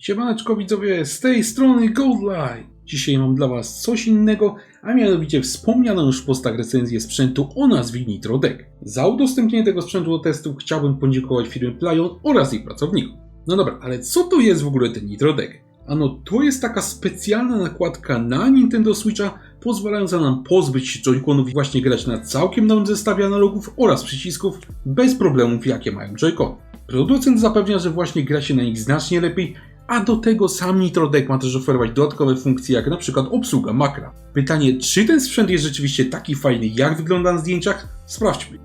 Siemaneczko widzowie, z tej strony Goldline. Dzisiaj mam dla was coś innego, a mianowicie wspomnianą już w postach recenzję sprzętu o nazwie NitroDeck. Za udostępnienie tego sprzętu do testów chciałbym podziękować firmie Plaion oraz jej pracownikom. No dobra, ale co to jest w ogóle ten NitroDeck? Ano to jest taka specjalna nakładka na Nintendo Switcha, pozwalająca nam pozbyć się Joy-Conów i właśnie grać na całkiem nowym zestawie analogów oraz przycisków bez problemów jakie mają Joy-Con. Producent zapewnia, że właśnie gra się na nich znacznie lepiej, a do tego sam NitroDeck ma też oferować dodatkowe funkcje, jak na przykład obsługa makra. Pytanie, czy ten sprzęt jest rzeczywiście taki fajny, jak wygląda na zdjęciach? Sprawdźmy.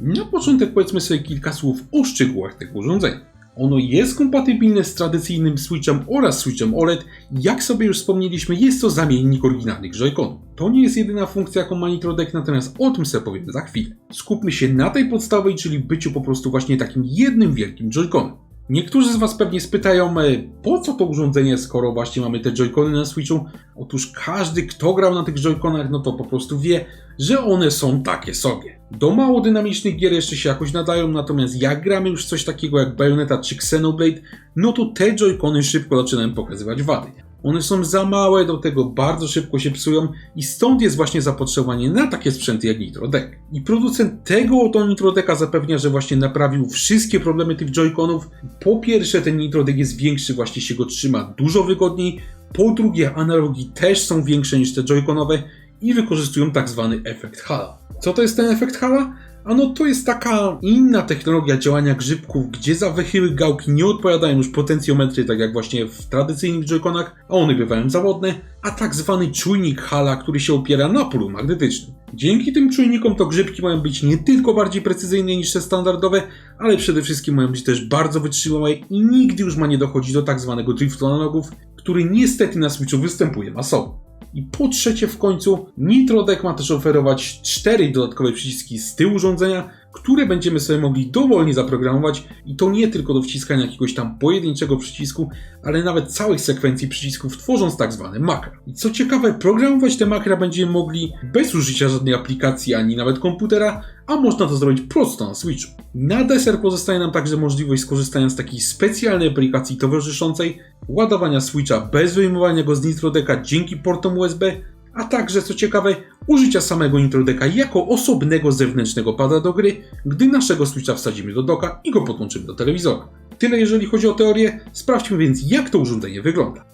Na początek powiedzmy sobie kilka słów o szczegółach tego urządzenia. Ono jest kompatybilne z tradycyjnym Switchem oraz Switchem OLED. Jak sobie już wspomnieliśmy, jest to zamiennik oryginalnych Joy-Conów. To nie jest jedyna funkcja, jaką ma NitroDeck, natomiast o tym sobie powiemy za chwilę. Skupmy się na tej podstawowej, czyli byciu po prostu właśnie takim jednym wielkim Joy-Conem. Niektórzy z was pewnie spytają, po co to urządzenie, skoro właśnie mamy te Joy-Cony na Switchu? Otóż każdy, kto grał na tych Joy-Conach, no to po prostu wie, że one są takie sobie. Do mało dynamicznych gier jeszcze się jakoś nadają, natomiast jak gramy już w coś takiego jak Bayonetta czy Xenoblade, no to te Joy-Cony szybko zaczynają pokazywać wady. One są za małe, do tego bardzo szybko się psują i stąd jest właśnie zapotrzebowanie na takie sprzęty jak NitroDeck. I producent tego oto NitroDecka zapewnia, że właśnie naprawił wszystkie problemy tych Joy-Conów. Po pierwsze, ten NitroDeck jest większy, właśnie się go trzyma dużo wygodniej. Po drugie, analogi też są większe niż te Joy-Conowe i wykorzystują tak zwany efekt Halla. Co to jest ten efekt Halla? Ano to jest taka inna technologia działania grzybków, gdzie za wychyły gałki nie odpowiadają już potencjometry, tak jak właśnie w tradycyjnych Joy-Conach, a one bywają zawodne, a tak zwany czujnik Halla, który się opiera na polu magnetycznym. Dzięki tym czujnikom to grzybki mają być nie tylko bardziej precyzyjne niż te standardowe, ale przede wszystkim mają być też bardzo wytrzymałe i nigdy już ma nie dochodzić do tak zwanego driftu analogów, który niestety na Switchu występuje masowo. I po trzecie w końcu, NitroDeck ma też oferować 4 dodatkowe przyciski z tyłu urządzenia, które będziemy sobie mogli dowolnie zaprogramować i to nie tylko do wciskania jakiegoś tam pojedynczego przycisku, ale nawet całych sekwencji przycisków, tworząc tak zwane makra. I co ciekawe, programować te makra będziemy mogli bez użycia żadnej aplikacji ani nawet komputera, a można to zrobić prosto na Switchu. Na deser pozostaje nam także możliwość skorzystania z takiej specjalnej aplikacji towarzyszącej, ładowania Switcha bez wyjmowania go z NitroDecka dzięki portom USB, a także, co ciekawe, użycia samego NitroDecka jako osobnego zewnętrznego pada do gry, gdy naszego Switcha wsadzimy do docka i go podłączymy do telewizora. Tyle jeżeli chodzi o teorię, sprawdźmy więc jak to urządzenie wygląda.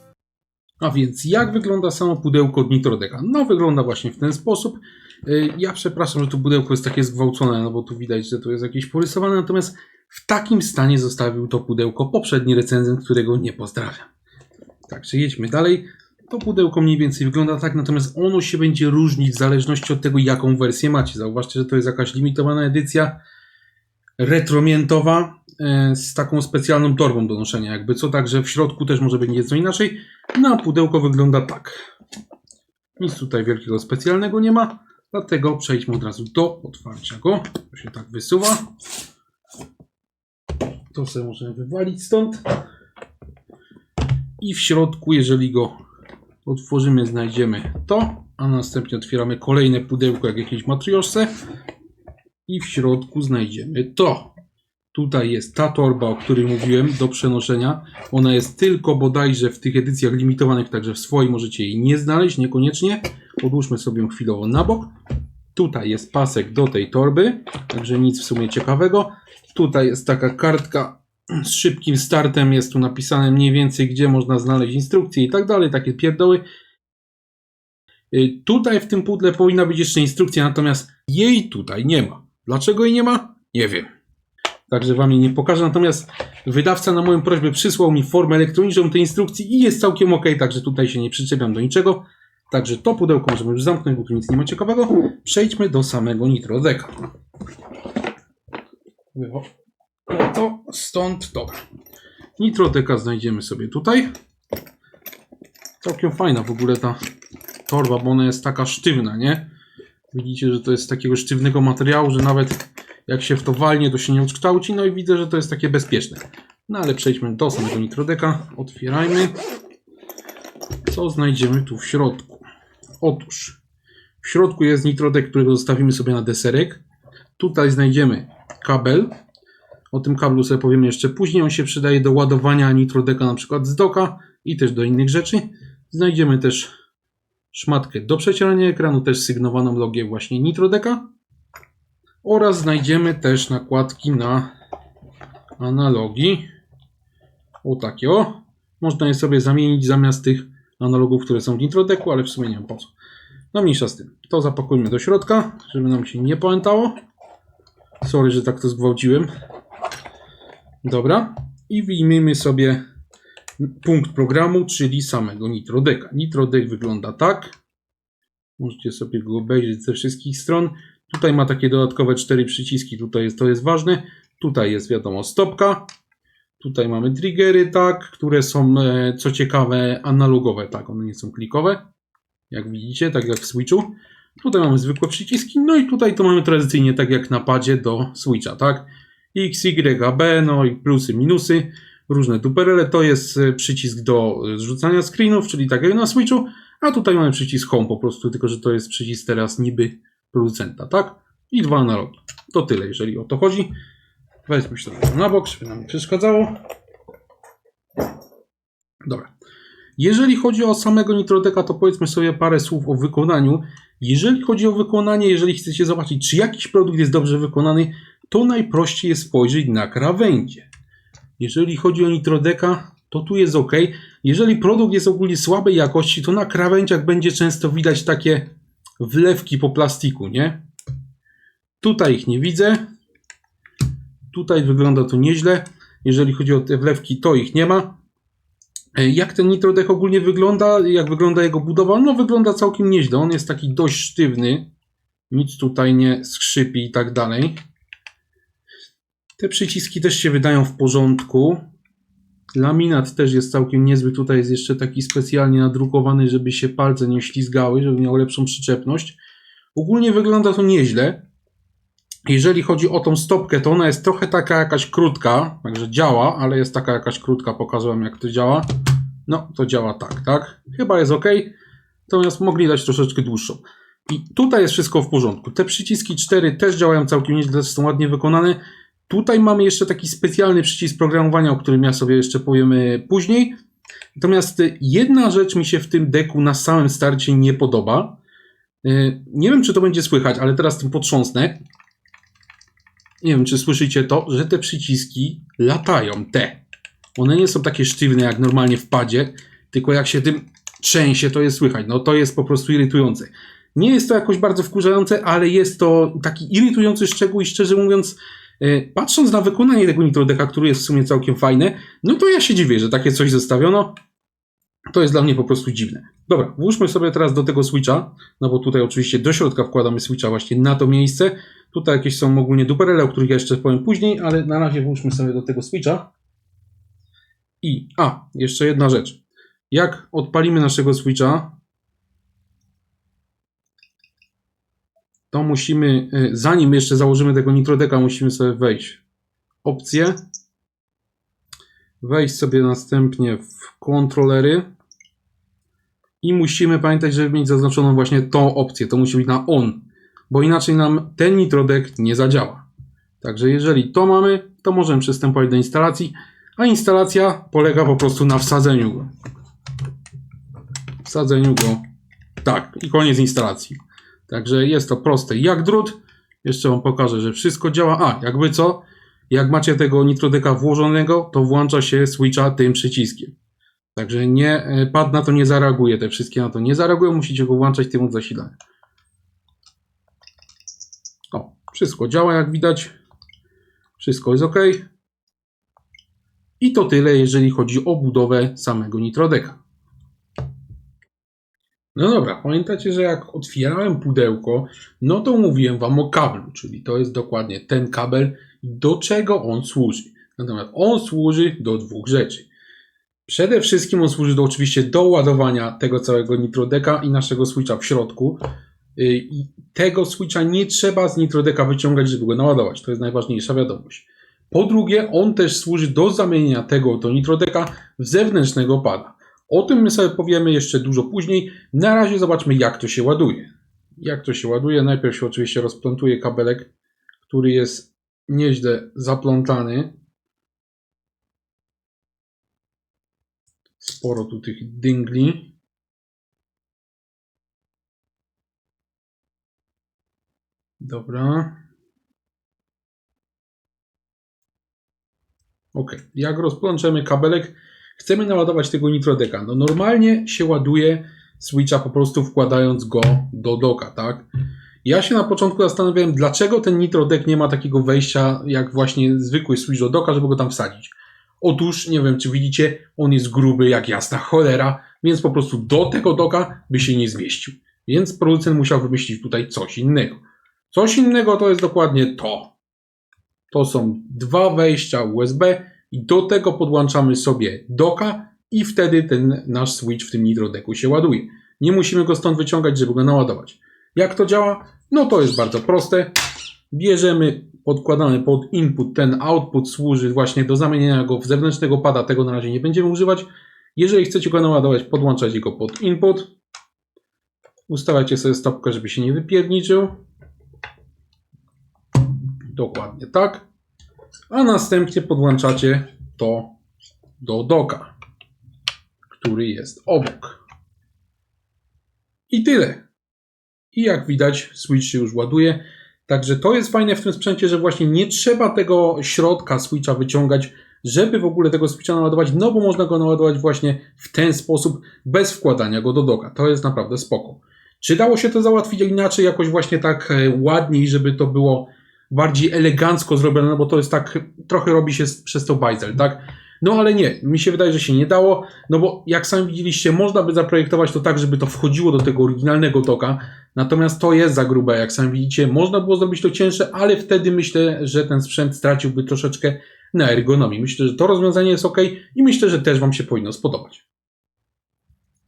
A więc jak wygląda samo pudełko od NitroDecka? No wygląda właśnie w ten sposób. Ja przepraszam, że to pudełko jest takie zgwałcone, no bo tu widać, że to jest jakieś porysowane, natomiast w takim stanie zostawił to pudełko poprzedni recenzent, którego nie pozdrawiam. Także jedźmy dalej. To pudełko mniej więcej wygląda tak, natomiast ono się będzie różnić w zależności od tego, jaką wersję macie. Zauważcie, że to jest jakaś limitowana edycja retromiętowa z taką specjalną torbą do noszenia, jakby co, także w środku też może być nieco inaczej. No a pudełko wygląda tak. Nic tutaj wielkiego specjalnego nie ma, dlatego przejdźmy od razu do otwarcia go. To się tak wysuwa. To sobie możemy wywalić stąd. I w środku, jeżeli go otworzymy, znajdziemy to, a następnie otwieramy kolejne pudełko, jak jakieś matrioszce i w środku znajdziemy to. Tutaj jest ta torba, o której mówiłem, do przenoszenia. Ona jest tylko bodajże w tych edycjach limitowanych, także w swojej możecie jej nie znaleźć, niekoniecznie. Odłóżmy sobie ją chwilowo na bok. Tutaj jest pasek do tej torby, także nic w sumie ciekawego. Tutaj jest taka kartka z szybkim startem, jest tu napisane mniej więcej, gdzie można znaleźć instrukcje i tak dalej, takie pierdoły. Tutaj w tym pudle powinna być jeszcze instrukcja, natomiast jej tutaj nie ma. Dlaczego jej nie ma? Nie wiem. Także wam jej nie pokażę, natomiast wydawca na moją prośbę przysłał mi formę elektroniczną tej instrukcji i jest całkiem ok, także tutaj się nie przyczepiam do niczego. Także to pudełko możemy już zamknąć, bo tu nic nie ma ciekawego. Przejdźmy do samego NitroDecka. No to stąd, dobra. NitroDecka znajdziemy sobie tutaj. Całkiem fajna w ogóle ta torba, bo ona jest taka sztywna, nie? Widzicie, że to jest z takiego sztywnego materiału, że nawet jak się w to walnie, to się nie ukształci. No i widzę, że to jest takie bezpieczne. No ale przejdźmy do samego NitroDecka. Otwierajmy. Co znajdziemy tu w środku? Otóż w środku jest NitroDeck, którego zostawimy sobie na deserek. Tutaj znajdziemy kabel O tym kablu sobie powiemy jeszcze później. On się przydaje do ładowania nitrodeka na przykład z doka i też do innych rzeczy. Znajdziemy też szmatkę do przecierania ekranu, też sygnowaną logiem właśnie nitrodeka. Oraz znajdziemy też nakładki na analogi. O takie o. Można je sobie zamienić zamiast tych analogów, które są w nitrodeku, ale w sumie nie wiem po co. No mniejsza z tym. To zapakujmy do środka, żeby nam się nie pamiętało. Sorry, że tak to zgwałciłem. Dobra. I wyjmijmy sobie punkt programu, czyli samego nitrodeka. Nitrodek wygląda tak. Możecie sobie go obejrzeć ze wszystkich stron. Tutaj ma takie dodatkowe 4 przyciski. Tutaj to jest ważne. Tutaj jest wiadomo stopka. Tutaj mamy triggery, tak, które są, co ciekawe, analogowe, tak, one nie są klikowe, jak widzicie, tak jak w Switchu. Tutaj mamy zwykłe przyciski, no i tutaj to mamy tradycyjnie, tak jak na padzie do Switcha, tak. X, Y, A, B, no i plusy, minusy, różne duperele, to jest przycisk do zrzucania screenów, czyli tak jak na Switchu, a tutaj mamy przycisk Home po prostu, tylko że to jest przycisk teraz niby producenta, tak. I 2 analogi. To tyle, jeżeli o to chodzi. Weźmy się to na bok, żeby nam nie przeszkadzało. Dobra. Jeżeli chodzi o samego nitrodeka, to powiedzmy sobie parę słów o wykonaniu. Jeżeli chodzi o wykonanie, jeżeli chcecie zobaczyć, czy jakiś produkt jest dobrze wykonany, to najprościej jest spojrzeć na krawędzie. Jeżeli chodzi o nitrodeka, to tu jest ok. Jeżeli produkt jest ogólnie słabej jakości, to na krawędziach będzie często widać takie wlewki po plastiku, nie? Tutaj ich nie widzę. Tutaj wygląda to nieźle. Jeżeli chodzi o te wlewki, to ich nie ma. Jak ten nitrodek ogólnie wygląda? Jak wygląda jego budowa? No wygląda całkiem nieźle. On jest taki dość sztywny. Nic tutaj nie skrzypi i tak dalej. Te przyciski też się wydają w porządku. Laminat też jest całkiem niezły. Tutaj jest jeszcze taki specjalnie nadrukowany, żeby się palce nie ślizgały, żeby miał lepszą przyczepność. Ogólnie wygląda to nieźle. Jeżeli chodzi o tą stopkę, to ona jest trochę taka jakaś krótka, także działa, ale jest taka jakaś krótka, pokażę wam jak to działa. No, to działa tak, tak? Chyba jest ok, natomiast mogli dać troszeczkę dłuższą. I tutaj jest wszystko w porządku. Te przyciski 4 też działają całkiem nieźle, są ładnie wykonane. Tutaj mamy jeszcze taki specjalny przycisk programowania, o którym ja sobie jeszcze powiemy później. Natomiast jedna rzecz mi się w tym deku na samym starcie nie podoba. Nie wiem, czy to będzie słychać, ale teraz tym potrząsnę. Nie wiem, czy słyszycie to, że te przyciski latają, te. One nie są takie sztywne jak normalnie w padzie, tylko jak się tym trzęsie, to jest słychać. No to jest po prostu irytujące. Nie jest to jakoś bardzo wkurzające, ale jest to taki irytujący szczegół i szczerze mówiąc, patrząc na wykonanie tego nitrodeka, który jest w sumie całkiem fajne, no to ja się dziwię, że takie coś zostawiono. To jest dla mnie po prostu dziwne. Dobra, włóżmy sobie teraz do tego switcha, no bo tutaj oczywiście do środka wkładamy switcha właśnie na to miejsce. Tutaj jakieś są ogólnie duperele, o których ja jeszcze powiem później, ale na razie włóżmy sobie do tego switcha. I, jeszcze jedna rzecz. Jak odpalimy naszego switcha, to musimy, zanim jeszcze założymy tego nitrodeka, musimy sobie wejść w opcje. Wejść sobie następnie w kontrolery. I musimy pamiętać, żeby mieć zaznaczoną właśnie tą opcję. To musi być na on, bo inaczej nam ten nitrodek nie zadziała. Także jeżeli to mamy, to możemy przystępować do instalacji, a instalacja polega po prostu na wsadzeniu go. Wsadzeniu go. Tak, i koniec instalacji. Także jest to proste jak drut. Jeszcze wam pokażę, że wszystko działa. Jakby co, jak macie tego nitrodeka włożonego, to włącza się switcha tym przyciskiem. Także pad na to nie zareaguje, te wszystkie na to nie zareagują, musicie go włączać tym od zasilania. Wszystko działa jak widać, wszystko jest ok. I to tyle, jeżeli chodzi o budowę samego nitrodeka. No dobra, pamiętacie, że jak otwierałem pudełko, no to mówiłem wam o kablu, czyli to jest dokładnie ten kabel, do czego on służy. Natomiast on służy do dwóch rzeczy. Przede wszystkim on służy oczywiście do ładowania tego całego nitrodeka i naszego switcha w środku. I tego switcha nie trzeba z nitrodeka wyciągać, żeby go naładować. To jest najważniejsza wiadomość. Po drugie, on też służy do zamienienia tego nitrodeka w zewnętrznego pada. O tym my sobie powiemy jeszcze dużo później. Na razie zobaczmy, jak to się ładuje. Jak to się ładuje? Najpierw się oczywiście rozplątuje kabelek, który jest nieźle zaplątany. Sporo tu tych dyngli. Dobra. Ok, jak rozplączemy kabelek, chcemy naładować tego nitrodeka. No normalnie się ładuje switcha po prostu wkładając go do doka, tak? Ja się na początku zastanawiałem, dlaczego ten nitrodek nie ma takiego wejścia jak właśnie zwykły switch do doka, żeby go tam wsadzić. Otóż, nie wiem czy widzicie, on jest gruby jak jasna cholera, więc po prostu do tego doka by się nie zmieścił. Więc producent musiał wymyślić tutaj coś innego. Coś innego to jest dokładnie to. To są dwa wejścia USB i do tego podłączamy sobie doka i wtedy ten nasz switch w tym nitrodeku się ładuje. Nie musimy go stąd wyciągać, żeby go naładować. Jak to działa? No to jest bardzo proste. Bierzemy, podkładamy pod input, ten output służy właśnie do zamienienia go w zewnętrznego pada, tego na razie nie będziemy używać. Jeżeli chcecie go naładować, podłączacie go pod input. Ustawiacie sobie stopkę, żeby się nie wypierniczył. Dokładnie tak. A następnie podłączacie to do doka, który jest obok. I tyle. I jak widać, switch się już ładuje. Także to jest fajne w tym sprzęcie, że właśnie nie trzeba tego środka switcha wyciągać, żeby w ogóle tego switcha naładować, no bo można go naładować właśnie w ten sposób, bez wkładania go do doka. To jest naprawdę spoko. Czy dało się to załatwić inaczej, jakoś właśnie tak ładniej, żeby to było bardziej elegancko zrobione, no bo to jest tak, trochę robi się przez to bajzel, tak? No ale nie, mi się wydaje, że się nie dało, no bo jak sami widzieliście, można by zaprojektować to tak, żeby to wchodziło do tego oryginalnego doka, natomiast to jest za grube, jak sami widzicie, można było zrobić to cięższe, ale wtedy myślę, że ten sprzęt straciłby troszeczkę na ergonomii. Myślę, że to rozwiązanie jest ok i myślę, że też Wam się powinno spodobać.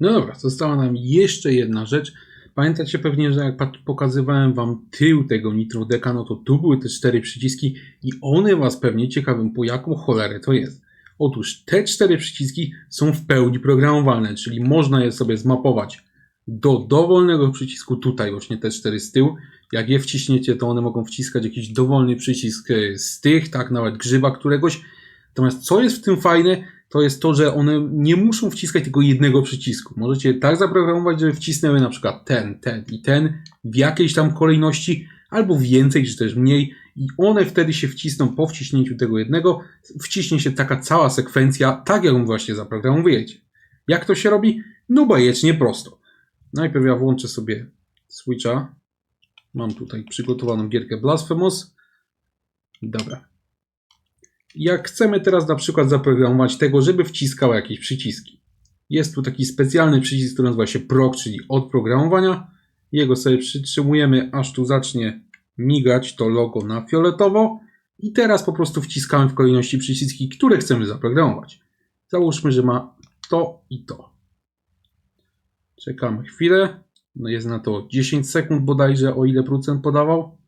No dobra, została nam jeszcze jedna rzecz. Pamiętacie pewnie, że jak pokazywałem Wam tył tego nitrodeka, no to tu były te 4 przyciski i one Was pewnie ciekawią, po jaką cholerę to jest. Otóż te 4 przyciski są w pełni programowalne, czyli można je sobie zmapować do dowolnego przycisku, tutaj właśnie te 4 z tyłu. Jak je wciśniecie, to one mogą wciskać jakiś dowolny przycisk z tych, tak, nawet grzyba któregoś. Natomiast co jest w tym fajne, to jest to, że one nie muszą wciskać tylko jednego przycisku. Możecie tak zaprogramować, żeby wcisnęły na przykład ten i ten w jakiejś tam kolejności, albo więcej, czy też mniej. I one wtedy się wcisną po wciśnięciu tego jednego. Wciśnie się taka cała sekwencja, tak jak ją właśnie zaprogramujecie. Jak to się robi? No bajecznie prosto. Najpierw ja włączę sobie switcha. Mam tutaj przygotowaną gierkę Blasphemous. Dobra. Jak chcemy teraz na przykład zaprogramować tego, żeby wciskała jakieś przyciski. Jest tu taki specjalny przycisk, który nazywa się PROG, czyli od programowania. Jego sobie przytrzymujemy, aż tu zacznie migać to logo na fioletowo. I teraz po prostu wciskamy w kolejności przyciski, które chcemy zaprogramować. Załóżmy, że ma to i to. Czekamy chwilę. No jest na to 10 sekund bodajże, o ile producent podawał.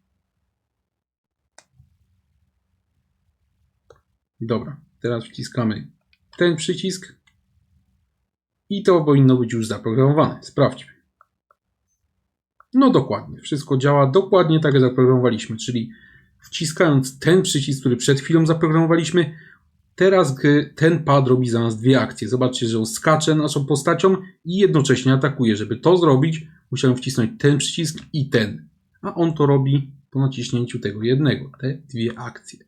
Dobra, teraz wciskamy ten przycisk i to powinno być już zaprogramowane. Sprawdźmy. No dokładnie, wszystko działa dokładnie tak jak zaprogramowaliśmy, czyli wciskając ten przycisk, który przed chwilą zaprogramowaliśmy, teraz ten pad robi za nas dwie akcje. Zobaczcie, że on skacze naszą postacią i jednocześnie atakuje. Żeby to zrobić, musiałem wcisnąć ten przycisk i ten, a on to robi po naciśnięciu tego jednego, te dwie akcje.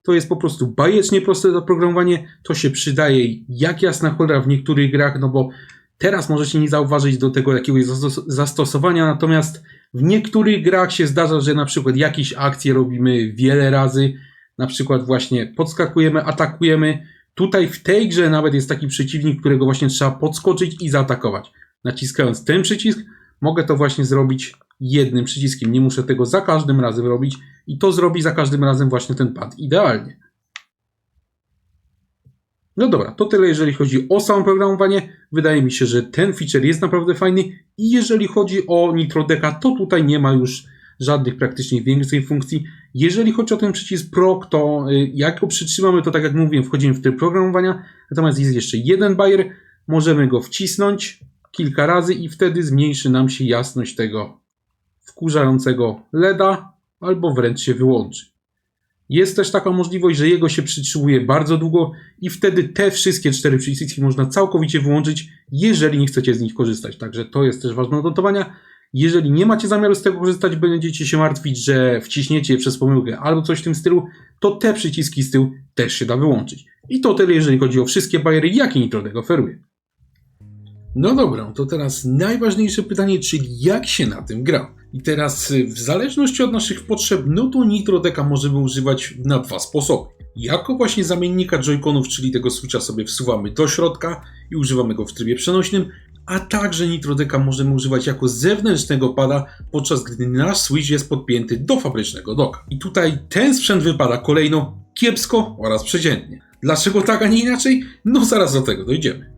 To jest po prostu bajecznie proste zaprogramowanie, to się przydaje jak jasna cholera w niektórych grach, no bo teraz możecie nie zauważyć do tego jakiegoś zastosowania, natomiast w niektórych grach się zdarza, że na przykład jakieś akcje robimy wiele razy, na przykład właśnie podskakujemy, atakujemy. Tutaj w tej grze nawet jest taki przeciwnik, którego właśnie trzeba podskoczyć i zaatakować. Naciskając ten przycisk mogę to właśnie zrobić jednym przyciskiem, nie muszę tego za każdym razem robić i to zrobi za każdym razem właśnie ten pad idealnie. No dobra, to tyle jeżeli chodzi o samo programowanie. Wydaje mi się, że ten feature jest naprawdę fajny i jeżeli chodzi o nitrodeka, to tutaj nie ma już żadnych praktycznie więcej funkcji. Jeżeli chodzi o ten przycisk PROG, to jak go przytrzymamy, to tak jak mówiłem, wchodzimy w tryb programowania. Natomiast jest jeszcze jeden bajer, możemy go wcisnąć kilka razy i wtedy zmniejszy nam się jasność tego wkurzającego LEDa albo wręcz się wyłączy. Jest też taka możliwość, że jego się przytrzymuje bardzo długo i wtedy te wszystkie 4 przyciski można całkowicie wyłączyć, jeżeli nie chcecie z nich korzystać. Także to jest też ważne do notowania. Jeżeli nie macie zamiaru z tego korzystać, będziecie się martwić, że wciśniecie je przez pomyłkę albo coś w tym stylu, to te przyciski z tyłu też się da wyłączyć. I to tyle, jeżeli chodzi o wszystkie bariery, jakie NitroDeck oferuje. No dobra, to teraz najważniejsze pytanie, czyli jak się na tym gra? I teraz w zależności od naszych potrzeb, no to NitroDecka możemy używać na 2 sposoby. Jako właśnie zamiennika joyconów, czyli tego switcha sobie wsuwamy do środka i używamy go w trybie przenośnym, a także NitroDecka możemy używać jako zewnętrznego pada, podczas gdy nasz switch jest podpięty do fabrycznego docka. I tutaj ten sprzęt wypada kolejno kiepsko oraz przeciętnie. Dlaczego tak, a nie inaczej? No zaraz do tego dojdziemy.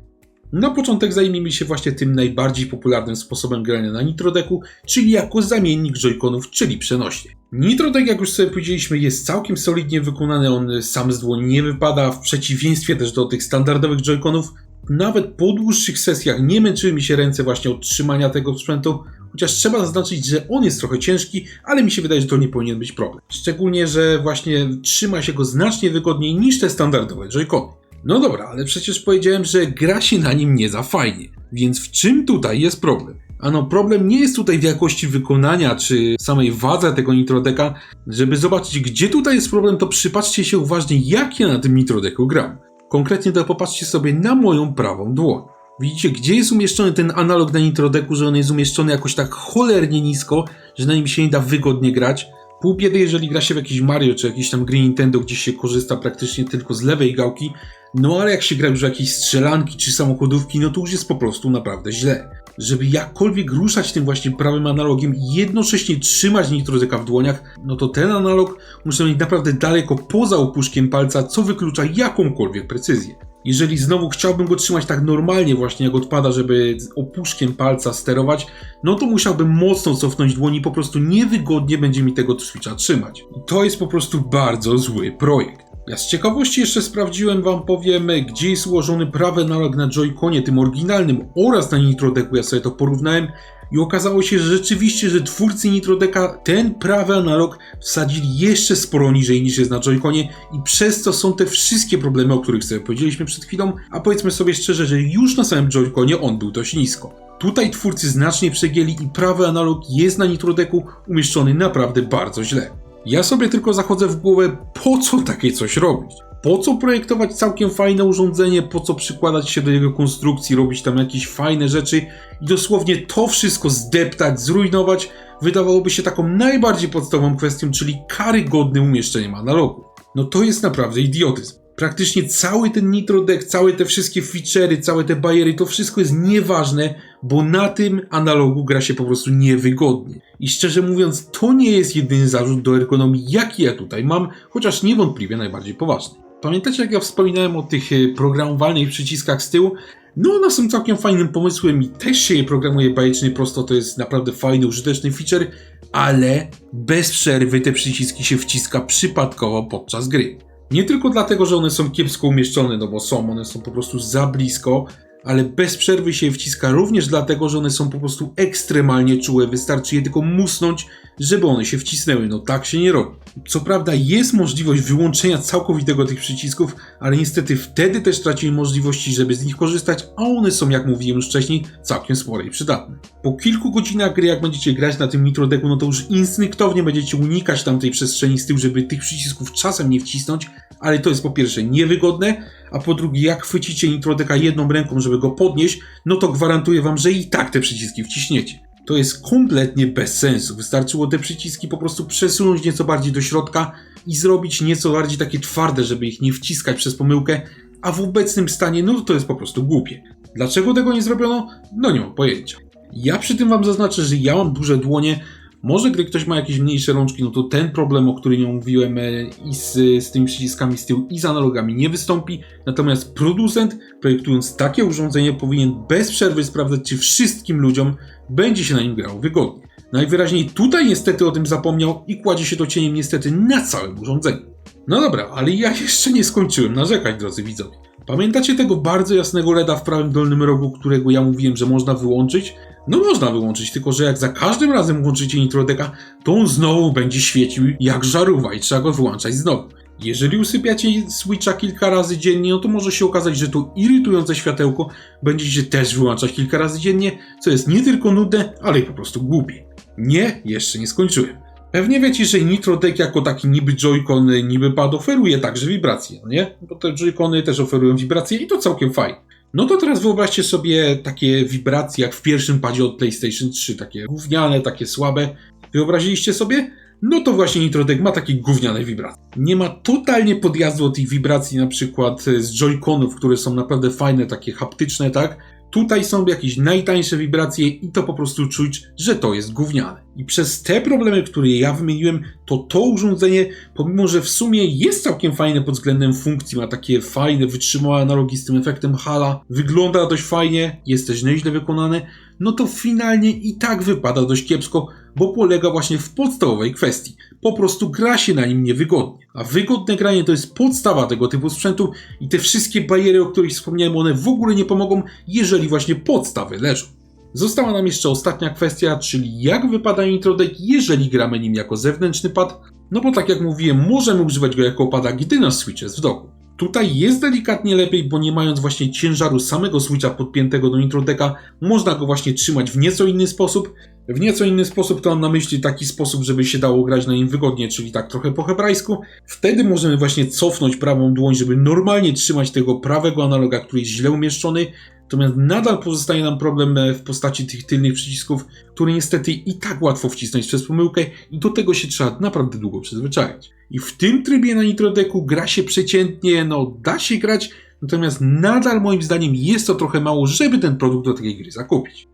Na początek zajmijmy się właśnie tym najbardziej popularnym sposobem grania na NitroDecku, czyli jako zamiennik joyconów, czyli przenośnie. NitroDeck, jak już sobie powiedzieliśmy, jest całkiem solidnie wykonany, on sam z dłoni nie wypada, w przeciwieństwie też do tych standardowych joyconów. Nawet po dłuższych sesjach nie męczyły mi się ręce właśnie od trzymania tego sprzętu, chociaż trzeba zaznaczyć, że on jest trochę ciężki, ale mi się wydaje, że to nie powinien być problem. Szczególnie, że właśnie trzyma się go znacznie wygodniej niż te standardowe joycony. No dobra, ale przecież powiedziałem, że gra się na nim nie za fajnie. Więc w czym tutaj jest problem? Ano problem nie jest tutaj w jakości wykonania, czy samej wadze tego NitroDecka. Żeby zobaczyć, gdzie tutaj jest problem, to przypatrzcie się uważnie, jak ja na tym NitroDecku gram. Konkretnie to popatrzcie sobie na moją prawą dłoń. Widzicie, gdzie jest umieszczony ten analog na NitroDecku, że on jest umieszczony jakoś tak cholernie nisko, że na nim się nie da wygodnie grać. Pół biedy, jeżeli gra się w jakiś Mario czy jakiś tam gry Nintendo, gdzie się korzysta praktycznie tylko z lewej gałki, no ale jak się gra już w jakieś strzelanki czy samochodówki, no to już jest po prostu naprawdę źle. Żeby jakkolwiek ruszać tym właśnie prawym analogiem i jednocześnie trzymać NitroDecka w dłoniach, no to ten analog muszę mieć naprawdę daleko poza opuszkiem palca, co wyklucza jakąkolwiek precyzję. Jeżeli znowu chciałbym go trzymać tak normalnie właśnie jak odpada, żeby opuszkiem palca sterować, no to musiałbym mocno cofnąć dłoń i po prostu niewygodnie będzie mi tego switcha trzymać. I to jest po prostu bardzo zły projekt. Ja z ciekawości jeszcze sprawdziłem, wam powiem, gdzie jest ułożony prawy analog na joyconie, tym oryginalnym, oraz na NitroDecku. Ja sobie to porównałem i okazało się, że rzeczywiście, że twórcy NitroDecka ten prawy analog wsadzili jeszcze sporo niżej niż jest na joyconie i przez to są te wszystkie problemy, o których sobie powiedzieliśmy przed chwilą, a powiedzmy sobie szczerze, że już na samym joyconie on był dość nisko. Tutaj twórcy znacznie przegięli i prawy analog jest na NitroDecku umieszczony naprawdę bardzo źle. Ja sobie tylko zachodzę w głowę, po co takie coś robić? Po co projektować całkiem fajne urządzenie, po co przykładać się do jego konstrukcji, robić tam jakieś fajne rzeczy i dosłownie to wszystko zdeptać, zrujnować, wydawałoby się taką najbardziej podstawową kwestią, czyli karygodnym umieszczeniem analogu. No to jest naprawdę idiotyzm. Praktycznie cały ten NitroDeck, całe te wszystkie feature'y, całe te bariery, to wszystko jest nieważne, bo na tym analogu gra się po prostu niewygodnie. I szczerze mówiąc, to nie jest jedyny zarzut do ergonomii, jaki ja tutaj mam, chociaż niewątpliwie najbardziej poważny. Pamiętacie, jak ja wspominałem o tych programowalnych przyciskach z tyłu? No one są całkiem fajnym pomysłem i też się je programuje bajecznie prosto, to jest naprawdę fajny, użyteczny feature, ale bez przerwy te przyciski się wciska przypadkowo podczas gry. Nie tylko dlatego, że one są kiepsko umieszczone, no bo one są po prostu za blisko, ale bez przerwy się je wciska również dlatego, że one są po prostu ekstremalnie czułe, wystarczy je tylko musnąć, żeby one się wcisnęły, no tak się nie robi. Co prawda jest możliwość wyłączenia całkowitego tych przycisków, ale niestety wtedy też tracimy możliwości, żeby z nich korzystać, a one są, jak mówiłem już wcześniej, całkiem spore i przydatne. Po kilku godzinach gry, jak będziecie grać na tym NitroDecku, no to już instynktownie będziecie unikać tamtej przestrzeni z tyłu, żeby tych przycisków czasem nie wcisnąć, ale to jest po pierwsze niewygodne, a po drugie, jak chwycicie NitroDecka jedną ręką, żeby go podnieść, no to gwarantuję wam, że i tak te przyciski wciśniecie. To jest kompletnie bez sensu. Wystarczyło te przyciski po prostu przesunąć nieco bardziej do środka i zrobić nieco bardziej takie twarde, żeby ich nie wciskać przez pomyłkę, a w obecnym stanie, no to jest po prostu głupie. Dlaczego tego nie zrobiono? No nie mam pojęcia. Ja przy tym wam zaznaczę, że ja mam duże dłonie. Może gdy ktoś ma jakieś mniejsze rączki, no to ten problem, o którym ja mówiłem, i z tymi przyciskami z tyłu i z analogami nie wystąpi. Natomiast producent, projektując takie urządzenie, powinien bez przerwy sprawdzać, czy wszystkim ludziom będzie się na nim grało wygodnie. Najwyraźniej tutaj niestety o tym zapomniał i kładzie się to cieniem niestety na całym urządzeniu. No dobra, ale ja jeszcze nie skończyłem narzekać, drodzy widzowie. Pamiętacie tego bardzo jasnego LEDa w prawym dolnym rogu, którego ja mówiłem, że można wyłączyć? No można wyłączyć, tylko że jak za każdym razem włączycie Nitrodeka, to on znowu będzie świecił jak żarówa i trzeba go wyłączać znowu. Jeżeli usypiacie Switcha kilka razy dziennie, no to może się okazać, że to irytujące światełko będziecie też wyłączać kilka razy dziennie, co jest nie tylko nudne, ale i po prostu głupie. Nie, jeszcze nie skończyłem. Pewnie wiecie, że Nitrodek jako taki niby Joy-Con, niby pad oferuje także wibracje, no nie? Bo te Joy-Cony też oferują wibracje i to całkiem fajnie. No to teraz wyobraźcie sobie takie wibracje jak w pierwszym padzie od PlayStation 3, takie gówniane, takie słabe. Wyobraziliście sobie? No to właśnie Nitrodek ma takie gówniane wibracje. Nie ma totalnie podjazdu od tych wibracji na przykład z Joy-Conów, które są naprawdę fajne, takie haptyczne, tak? Tutaj są jakieś najtańsze wibracje i to po prostu czuć, że to jest gówniane. I przez te problemy, które ja wymieniłem, to urządzenie, pomimo że w sumie jest całkiem fajne pod względem funkcji, ma takie fajne, wytrzymałe analogi z tym efektem Hala, wygląda dość fajnie, jest też nieźle wykonane, no to finalnie i tak wypada dość kiepsko, bo polega właśnie w podstawowej kwestii. Po prostu gra się na nim niewygodnie. A wygodne granie to jest podstawa tego typu sprzętu i te wszystkie bariery, o których wspomniałem, one w ogóle nie pomogą, jeżeli właśnie podstawy leżą. Została nam jeszcze ostatnia kwestia, czyli jak wypada Nitrodek, jeżeli gramy nim jako zewnętrzny pad. No bo tak jak mówiłem, możemy używać go jako pada, gdy nasz Switch jest w doku. Tutaj jest delikatnie lepiej, bo nie mając właśnie ciężaru samego Switcha podpiętego do Nitrodeka, można go właśnie trzymać w nieco inny sposób. W nieco inny sposób to mam na myśli taki sposób, żeby się dało grać na nim wygodnie, czyli tak trochę po hebrajsku. Wtedy możemy właśnie cofnąć prawą dłoń, żeby normalnie trzymać tego prawego analoga, który jest źle umieszczony. Natomiast nadal pozostaje nam problem w postaci tych tylnych przycisków, które niestety i tak łatwo wcisnąć przez pomyłkę i do tego się trzeba naprawdę długo przyzwyczaić. I w tym trybie na Nitrodeku gra się przeciętnie, no da się grać, natomiast nadal moim zdaniem jest to trochę mało, żeby ten produkt do tej gry zakupić.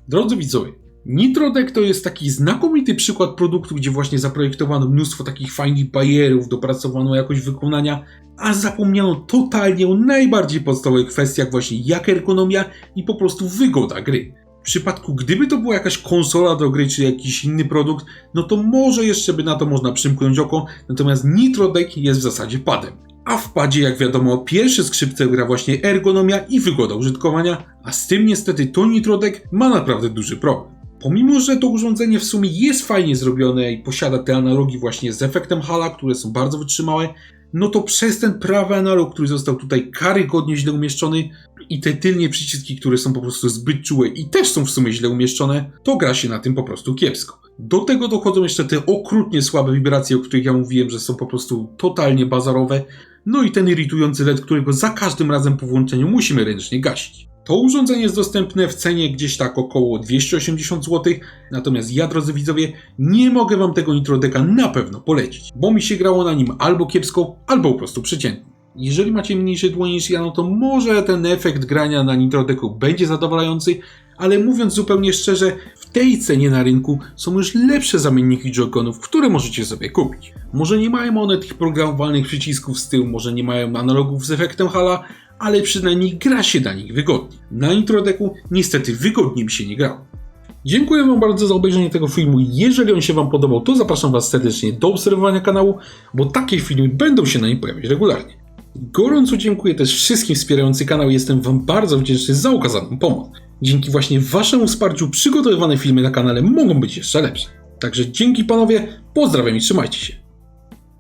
Drodzy widzowie, Nitrodek to jest taki znakomity przykład produktu, gdzie właśnie zaprojektowano mnóstwo takich fajnych barierów, dopracowano jakość wykonania, a zapomniano totalnie o najbardziej podstawowych kwestiach właśnie jak ergonomia i po prostu wygoda gry. W przypadku gdyby to była jakaś konsola do gry czy jakiś inny produkt, no to może jeszcze by na to można przymknąć oko, natomiast Nitrodek jest w zasadzie padem. A w padzie, jak wiadomo, pierwsze skrzypce gra właśnie ergonomia i wygoda użytkowania, a z tym niestety to Nitrodek ma naprawdę duży problem. Pomimo że to urządzenie w sumie jest fajnie zrobione i posiada te analogi właśnie z efektem Hala, które są bardzo wytrzymałe, no to przez ten prawy analog, który został tutaj karygodnie źle umieszczony i te tylnie przyciski, które są po prostu zbyt czułe i też są w sumie źle umieszczone, to gra się na tym po prostu kiepsko. Do tego dochodzą jeszcze te okrutnie słabe wibracje, o których ja mówiłem, że są po prostu totalnie bazarowe, no i ten irytujący LED, którego za każdym razem po włączeniu musimy ręcznie gasić. To urządzenie jest dostępne w cenie gdzieś tak około 280 zł, natomiast ja, drodzy widzowie, nie mogę wam tego Nitrodeka na pewno polecić, bo mi się grało na nim albo kiepsko, albo po prostu przeciętnie. Jeżeli macie mniejsze dłonie niż ja, no to może ten efekt grania na Nitrodeku będzie zadowalający, ale mówiąc zupełnie szczerze, w tej cenie na rynku są już lepsze zamienniki Joy-Conów, które możecie sobie kupić. Może nie mają one tych programowalnych przycisków z tyłu, może nie mają analogów z efektem Hala, ale przynajmniej gra się na nich wygodnie. Na Nitrodeku niestety wygodnie mi się nie grało. Dziękuję wam bardzo za obejrzenie tego filmu. Jeżeli on się wam podobał, to zapraszam was serdecznie do obserwowania kanału, bo takie filmy będą się na nim pojawiać regularnie. Gorąco dziękuję też wszystkim wspierającym kanał. Jestem wam bardzo wdzięczny za okazaną pomoc. Dzięki właśnie waszemu wsparciu przygotowywane filmy na kanale mogą być jeszcze lepsze. Także dzięki panowie, pozdrawiam i trzymajcie się.